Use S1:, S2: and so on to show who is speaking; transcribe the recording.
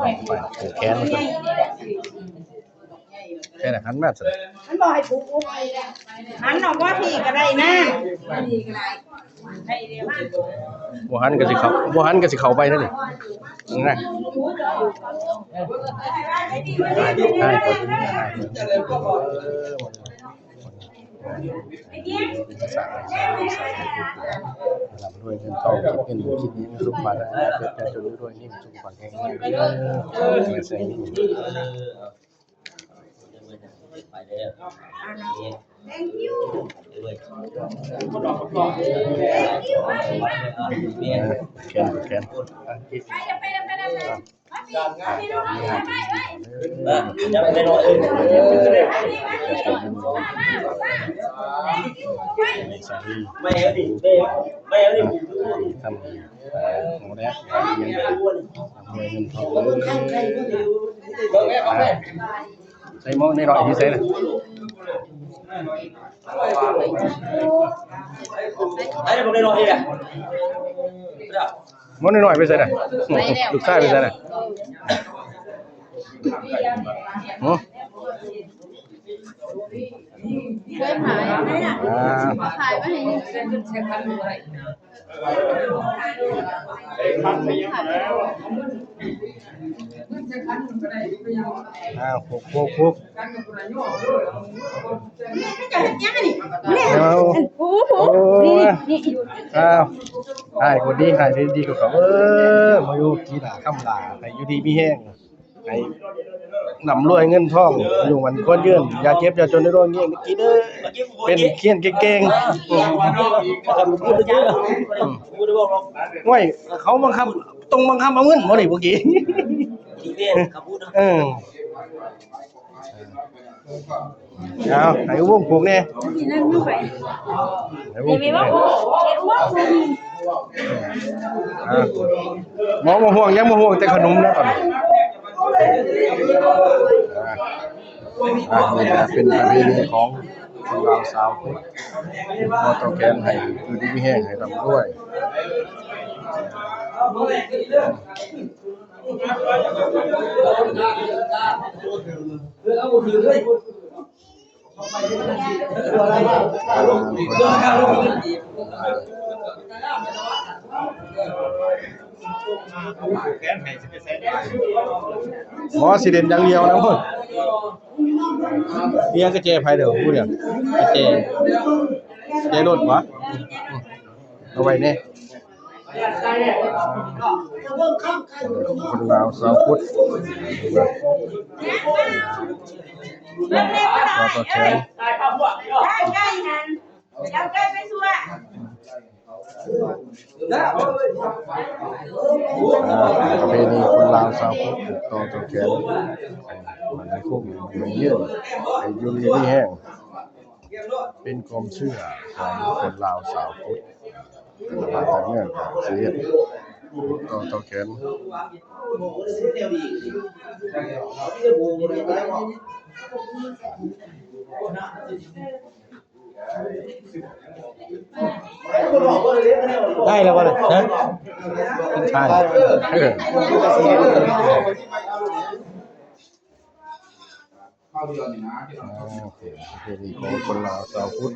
S1: ไปผูกแขนมันแค่ไหนหันมาสิ
S2: มันบ่ให้ผูกหันออกว่าพี่ก็ได้นะ
S1: บัวหันก็สิเข้าไปนั่นนี่นะได้ก่อนรับด้วยเงินทองคิดเงินคิดนี้สุขภาพและเกิดการจนด้วยนี่สุขภาพแข็งแรงไม่ใช่
S3: ไปเลย
S2: Thank you
S1: แขน
S3: จะไปรอเองไม่เอาดิไม่เอาดิ
S1: ทำโมเดลเงินทองใส่หม้อในหน่อยที่ใส่เลย
S3: ไอ้ผมได้รอเองอ่ะ
S1: หม้อในหน่อยไปใส่เลยลูกชายไปใส่เลย
S2: เคยหายไหมน่ะหายไปให้เป็นเช็คกันเลย
S1: คุกใช่คนดีใครดีกับเขามาอยู่ที่หน้าคำลาให้อยู่ดีมีแห้งให้นำรวยเงินทองอยู่มันคนยืนอย่าเจ็บอย่าจนในโรงเงี้ยกินเป็นเขียนเก่งๆง่อยเขาบังคับตรงบังคับเอาเงินบ่ได้เมื่อกี้เอาไหนวงผูกเนี่ยหมอมาห่วงยังมาห่วงแต่ขนมนะก่อนเป็นประเพณีของคนลาวสาวพุทธพอต้องแขนให้คือดีมีแห้งให้ทำด้วยหมอสิเด่นอย่างเดียวนะพ่อเรียกกระเจไผเด้อพูดอย่างกระเจรถวะเอาไว้เนี่ยคนลาวสาวพุทธต่อแขนประเพณีคนลาวสาวพุทธต่อแขนมันในคุกมันเยื่อไอ้ยุ่งนี่แห้งเป็นความเชื่อของคนลาวสาวพุทธมาจากเงื่อนเสียต่อแขนได้แล้ววะนะใช่โอเคประเพณีของคนลาวสาวพุทธ